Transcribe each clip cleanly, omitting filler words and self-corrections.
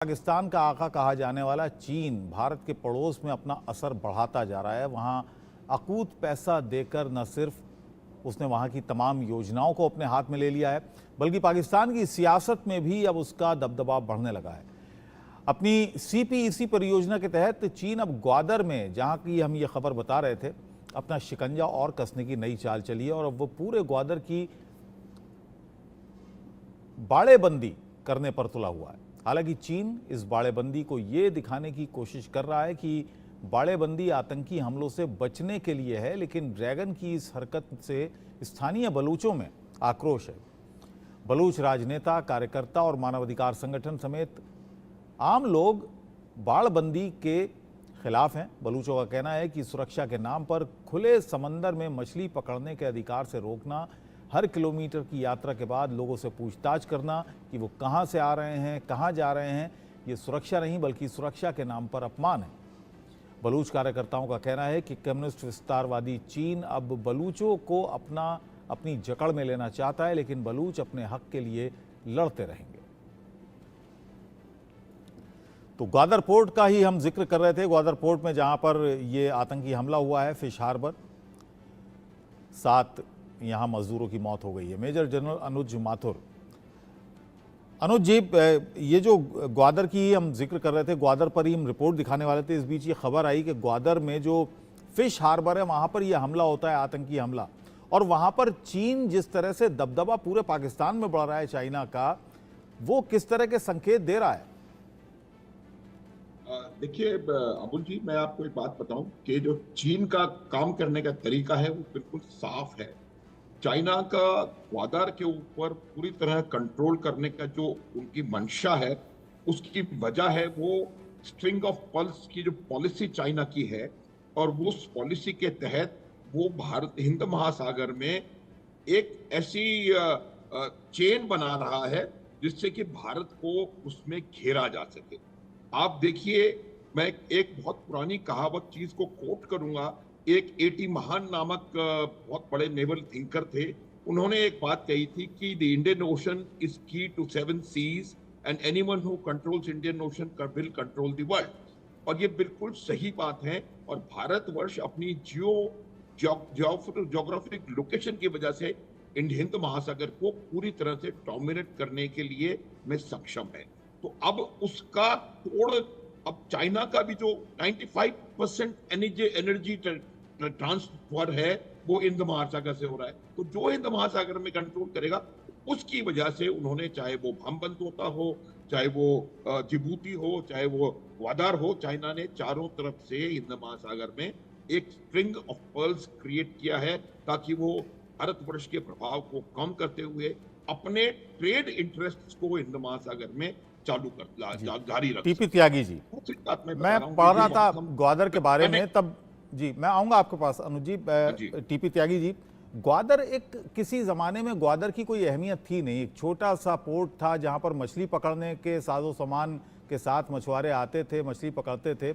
पाकिस्तान का आका कहा जाने वाला चीन भारत के पड़ोस में अपना असर बढ़ाता जा रहा है। वहाँ अकूत पैसा देकर न सिर्फ उसने वहाँ की तमाम योजनाओं को अपने हाथ में ले लिया है, बल्कि पाकिस्तान की सियासत में भी अब उसका दबदबा बढ़ने लगा है। अपनी सीपीईसी परियोजना के तहत चीन अब ग्वादर में, जहाँ की हम ये खबर बता रहे थे, अपना शिकंजा और कसने की नई चाल चली है और अब वो पूरे ग्वादर की बाड़ेबंदी करने पर तुला हुआ है। हालांकि चीन इस बाड़ेबंदी को ये दिखाने की कोशिश कर रहा है कि बाड़ेबंदी आतंकी हमलों से बचने के लिए है, लेकिन ड्रैगन की इस हरकत से स्थानीय बलूचों में आक्रोश है। बलूच राजनेता, कार्यकर्ता और मानवाधिकार संगठन समेत आम लोग बाड़बंदी के खिलाफ हैं। बलूचों का कहना है कि सुरक्षा के नाम पर खुले समंदर में मछली पकड़ने के अधिकार से रोकना, हर किलोमीटर की यात्रा के बाद लोगों से पूछताछ करना कि वो कहाँ से आ रहे हैं, कहाँ जा रहे हैं, ये सुरक्षा नहीं बल्कि सुरक्षा के नाम पर अपमान है। बलूच कार्यकर्ताओं का कहना है कि कम्युनिस्ट विस्तारवादी चीन अब बलूचों को अपनी जकड़ में लेना चाहता है, लेकिन बलूच अपने हक के लिए लड़ते रहेंगे। तो ग्वादर पोर्ट का ही हम जिक्र कर रहे थे। ग्वादर पोर्ट में जहां पर ये आतंकी हमला हुआ है, फिश हार्बर, 7 यहाँ मजदूरों की मौत हो गई है। मेजर जनरल अनुज माथुर। अनुज जी, ये जो ग्वादर की हम जिक्र कर रहे थे, ग्वादर पर ही हम रिपोर्ट दिखाने वाले थे, इस बीच ये खबर आई कि ग्वादर में जो फिश हार्बर है वहाँ पर यह हमला होता है, आतंकी हमला, और वहाँ पर चीन जिस तरह से दबदबा पूरे पाकिस्तान में बढ़ रहा है चाइना का, वो किस तरह के संकेत दे रहा है? देखिए अबुल जी, मैं आपको एक बात बताऊं कि जो चीन का काम करने का तरीका है वो बिल्कुल साफ है। चाइना का ग्वादर के ऊपर पूरी तरह कंट्रोल करने का जो उनकी मंशा है, उसकी वजह है वो स्ट्रिंग ऑफ पर्ल्स की जो पॉलिसी चाइना की है, और वो उस पॉलिसी के तहत वो भारत हिंद महासागर में एक ऐसी चेन बना रहा है जिससे कि भारत को उसमें घेरा जा सके। आप देखिए, मैं एक बहुत पुरानी कहावत चीज को कोट करूंगा। एक एटी महान नामक बहुत बड़े नेवल थिंकर थे। उन्होंने एक बात कही थी कि the Indian Ocean is key to 7 seas and anyone who controls Indian Ocean will control the world. और ये बिल्कुल सही बात है। और भारतवर्ष अपनी ज्योग्राफिक लोकेशन की वजह से हिंद महासागर को पूरी तरह से डोमिनेट करने के लिए में सक्षम है। तो अब उसका तोड़, अब चाइना का भी जो 95% एनर्जी ट्रांसफर है वो हिंद महासागर से हो रहा है। तो जो हिंद महासागर में कंट्रोल करेगा, उसकी वजह से उन्होंने, चाहे वो भमबंतोता हो, चाहे वो जिबूती हो, चाहे वो ग्वादर हो, चाइना ने चारों तरफ से हिंद महासागर में एक स्ट्रिंग ऑफ पर्ल्स क्रिएट किया है ताकि वो भारतवर्ष के प्रभाव को कम करते हुए अपने ट्रेड इंटरेस्ट को हिंद महासागर में चालू कर जारी रख। टीपी त्यागी जी, मैं पढ़ रहा था ग्वादर के बारे में, तब जी मैं आऊंगा आपके पास अनुज जी। टीपी त्यागी जी, ग्वादर एक किसी जमाने में ग्वादर की कोई अहमियत थी नहीं, एक छोटा सा पोर्ट था जहां पर मछली पकड़ने के साजो सामान के साथ मछुआरे आते थे, मछली पकड़ते थे।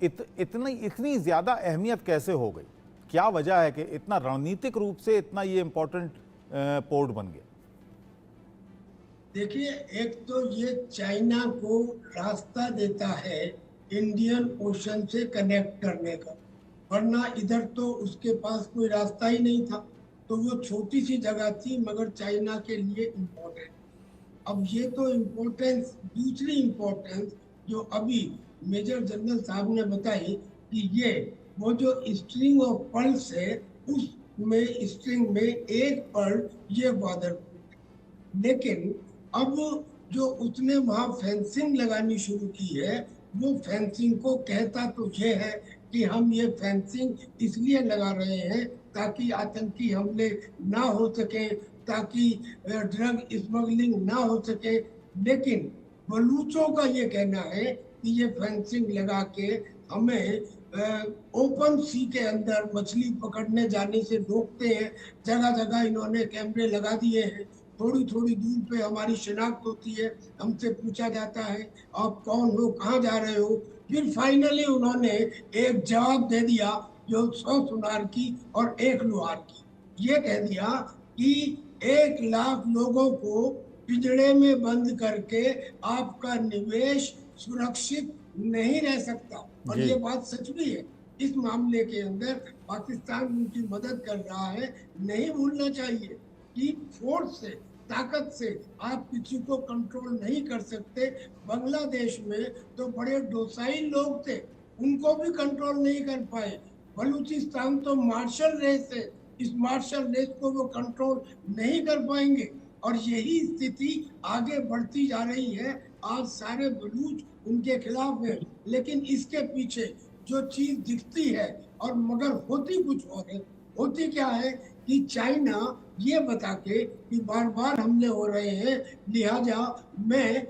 इतनी ज्यादा अहमियत कैसे हो गई? क्या वजह है कि इतना रणनीतिक रूप से इतना ये इंपॉर्टेंट पोर्ट बन गया? देखिए, एक तो ये चाइना को रास्ता देता है इंडियन ओशन से कनेक्ट करने का, वरना इधर तो उसके पास कोई रास्ता ही नहीं था। तो वो छोटी सी जगह थी मगर चाइना के लिए इम्पोर्टेंट। अब ये तो इम्पोर्टेंस, दूसरी इम्पोर्टेंस जो अभी मेजर जनरल साहब ने बताई कि ये वो जो स्ट्रिंग ऑफ पर्ल्स है, उसमें स्ट्रिंग में एक पर्ल ये ग्वादर, लेकिन अब जो उसने वहां फेंसिंग लगानी शुरू की है, वो फेंसिंग को कहता तो ये है कि हम ये फेंसिंग इसलिए लगा रहे हैं ताकि आतंकी हमले ना हो सके, ताकि ड्रग स्मगलिंग ना हो सके। लेकिन बलूचों का ये कहना है कि ये फेंसिंग लगा के हमें ओपन सी के अंदर मछली पकड़ने जाने से रोकते हैं। जगह जगह इन्होंने कैमरे लगा दिए हैं, थोड़ी थोड़ी दूर पे हमारी शिनाख्त होती है, हमसे पूछा जाता है आप कौन हो, कहाँ जा रहे हो। फिर फाइनली उन्होंने एक जवाब दे दिया जो 100 सुनार की और 1 लोहार की। ये कह दिया कि 1 लाख लोगों को पिंजड़े में बंद करके आपका निवेश सुरक्षित नहीं रह सकता। और जी। ये बात सच भी है। इस मामले के अंदर पाकिस्तान उनकी मदद कर रहा है। नहीं भूलना चाहिए कि फोर्स से, ताकत से आप किसी को कंट्रोल नहीं कर सकते। बांग्लादेश में तो बड़े डोसाइल लोग थे, उनको भी कंट्रोल नहीं कर पाए। बलूचिस्तान तो मार्शल रेस है, इस मार्शल रेस को वो कंट्रोल नहीं कर पाएंगे। और यही स्थिति आगे बढ़ती जा रही है। आज सारे बलूच उनके खिलाफ है, लेकिन इसके पीछे जो चीज दिखती है और मगर होती कुछ और है। होती क्या है कि चाइना ये बता के कि बार बार हमले हो रहे हैं, लिहाजा मैं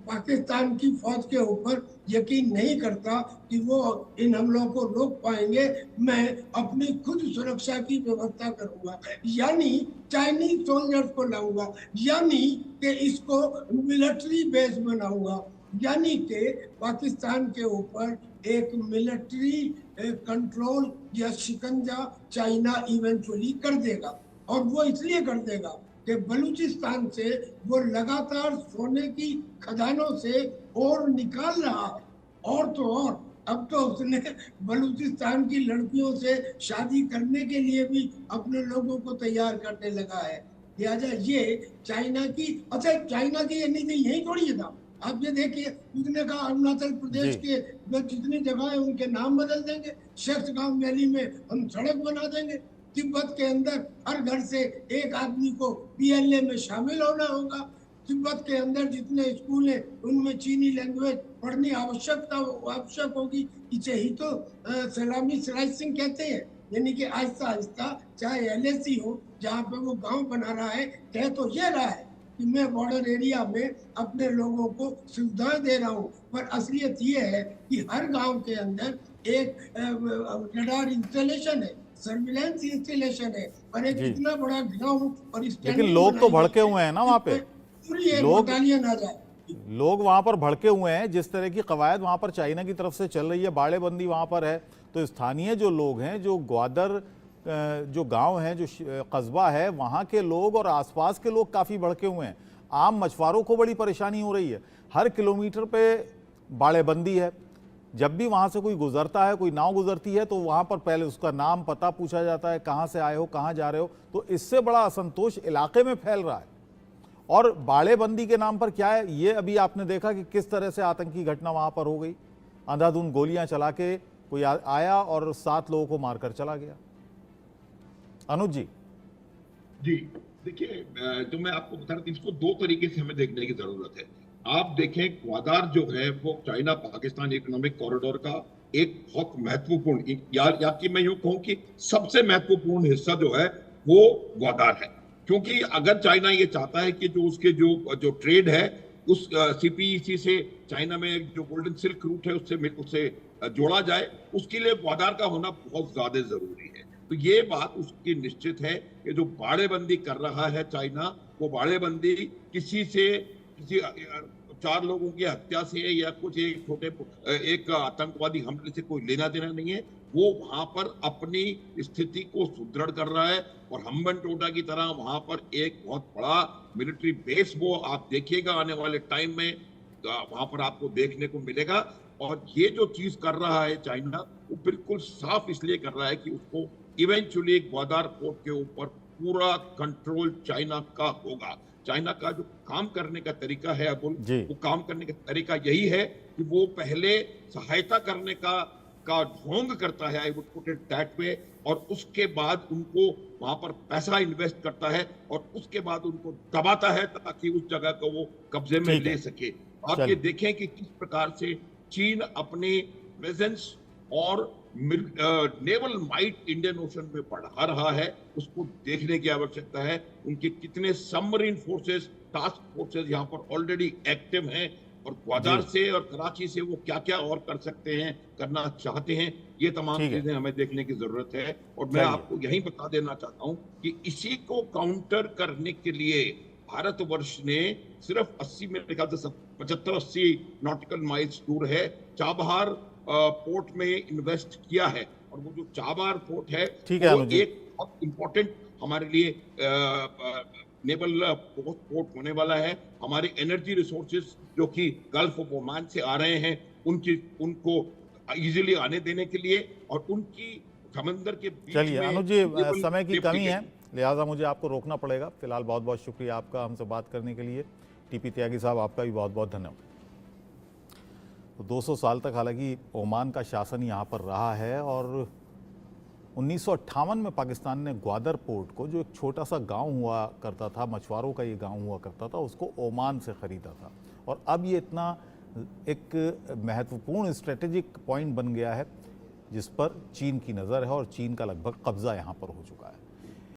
पाकिस्तान की फौज के ऊपर यकीन नहीं करता कि वो इन हमलों को रोक पाएंगे। मैं अपनी खुद सुरक्षा की व्यवस्था करूंगा, यानी चाइनीज सोल्जर्स को लाऊंगा, यानी कि इसको मिलिट्री बेस बनाऊंगा, यानी कि पाकिस्तान के ऊपर एक मिलिट्री कंट्रोल या शिकंजा चाइना इवेंचुअली कर देगा। और वो इसलिए कर देगा कि बलूचिस्तान से वो लगातार सोने की खदानों से और निकाल रहा है। और तो और अब तो उसने बलूचिस्तान की लड़कियों से शादी करने के लिए भी अपने लोगों को तैयार करने लगा है। लिहाजा ये चाइना की, अच्छा चाइना की ये नीति यही थोड़ी है था। आप ये देखिए, उसने कहा अरुणाचल प्रदेश जी। के जो जितनी जगह है उनके नाम बदल देंगे, शेषगांव वैली में हम सड़क बना देंगे, तिब्बत के अंदर हर घर से एक आदमी को पीएलए में शामिल होना होगा, तिब्बत के अंदर जितने स्कूल हैं उनमें चीनी लैंग्वेज पढ़नी आवश्यक होगी। इसे ही तो सलामी स्लाइसिंग कहते हैं, यानी कि आहिस्ता आहिस्ता, चाहे एलएसी हो जहाँ पे वो गांव बना रहा है, कह तो ये रहा है कि मैं बॉर्डर एरिया में अपने लोगों को सुविधाएं दे रहा हूँ, पर असलियत ये है कि हर गांव के अंदर एक रडार इंस्टॉलेशन है, सर्विलांस इंस्टॉलेशन है, और एक जी। इतना बड़ा ग्राउंड और लेकिन लोग तो भड़के हुए हैं ना वहां पे, पूरी एक लोग बटालियन आ जाए। लोग वहां पर भड़के हुए हैं। जिस तरह की कवायद वहां पर चाइना की तरफ से चल रही है, बाड़ेबंदी वहां पर है, तो स्थानीय जो लोग हैं, जो ग्वादर जो गांव है, जो कस्बा है, वहां के लोग और आसपास के लोग काफी भड़के हुए हैं। आम मछुआरों को बड़ी परेशानी हो रही है। हर किलोमीटर पे बाड़ेबंदी है। जब भी वहां से कोई गुजरता है, कोई नाव गुजरती है, तो वहां पर पहले उसका नाम पता पूछा जाता है, कहां से आए हो, कहां जा रहे हो। तो इससे बड़ा असंतोष इलाके में फैल रहा है। और बाड़ेबंदी के नाम पर क्या है, ये अभी आपने देखा कि किस तरह से आतंकी घटना वहां पर हो गई। अंधाधुंध गोलियां चला के कोई आया और 7 लोगों को मारकर चला गया। अनुज जी। जी देखिए, जो मैं आपको बता रहा था, इसको दो तरीके से हमें देखने की जरूरत है। आप देखें, ग्वादार जो है वो चाइना पाकिस्तान इकोनॉमिक कॉरिडोर का एक बहुत महत्वपूर्ण, या कि मैं यूं कहूं कि सबसे महत्वपूर्ण हिस्सा जो है वो ग्वादार है। क्योंकि अगर चाइना ये चाहता है कि जो उसके जो ट्रेड है उस सीपीईसी से चाइना में जो गोल्डन सिल्क रूट है उससे जोड़ा जाए, उसके लिए ग्वादार का होना बहुत ज्यादा जरूरी है। तो ये बात उसकी निश्चित है कि जो बाड़ेबंदी कर रहा है चाइना, वो बाड़ेबंदी किसी 4 लोगों की हत्या से या कुछ एक आतंकवादी हमले से कोई लेना देना नहीं है। वो वहां पर अपनी स्थिति को सुदृढ़ कर रहा है, और हम्बन टोटा की तरह वहां पर एक बहुत बड़ा मिलिट्री बेस वो आप देखिएगा आने वाले टाइम में वहां पर आपको देखने को मिलेगा। और ये जो चीज कर रहा है चाइना, वो बिल्कुल साफ इसलिए कर रहा है कि उसको इवेंचुअली ग्वादार पोर्ट के ऊपर पूरा कंट्रोल चाइना का होगा। चाइना का जो काम करने का तरीका है अबुल, वो काम करने का तरीका यही है कि वो पहले सहायता करने का ढोंग करता है, I would put it that way, और उसके बाद उनको वहां पर पैसा इन्वेस्ट करता है, और उसके बाद उनको दबाता है ताकि उस जगह को वो कब्जे में ले सके। आप ये देखें कि किस प्रकार से चीन अपनी प्रेजेंस और नेवल माइट इंडियन ओशन में बढ़ा रहा है, उसको देखने की आवश्यकता है। उनके कितने सबमरीन फोर्सेस, टास्क फोर्सेस यहाँ पर ऑलरेडी एक्टिव हैं, और ग्वादार से और कराची से वो क्या क्या और कर सकते हैं, करना चाहते हैं, ये तमाम चीजें हमें देखने की जरूरत है। और मैं आपको यही बता देना चाहता हूं कि इसी को काउंटर करने के लिए भारतवर्ष ने सिर्फ 80 मेरे ख्याल से 75-80 नॉटिकल माइल्स दूर है चाबहार पोर्ट में इन्वेस्ट किया है। और वो जो चाबहार पोर्ट है वो एक बहुत इंपॉर्टेंट हमारे लिए नेवल पोर्ट होने वाला है। हमारे एनर्जी रिसोर्सेज जो कि गल्फ ऑफ ओमान से आ रहे हैं, उनको इजीली आने देने के लिए और उनकी समंदर के बीच चलिए में अनुज जी, naval समय की safety कमी के है, लिहाजा मुझे आपको रोकना पड़ेगा। फिलहाल बहुत बहुत शुक्रिया आपका हमसे बात करने के लिए। टीपी त्यागी साहब, आपका भी बहुत बहुत धन्यवाद। तो 200 साल तक हालांकि ओमान का शासन यहाँ पर रहा है और 1958 में पाकिस्तान ने ग्वादर पोर्ट को, जो एक छोटा सा गांव हुआ करता था, मछुआरों का ये गांव हुआ करता था, उसको ओमान से ख़रीदा था। और अब ये इतना एक महत्वपूर्ण स्ट्रेटेजिक पॉइंट बन गया है जिस पर चीन की नज़र है और चीन का लगभग कब्ज़ा यहाँ पर हो चुका है।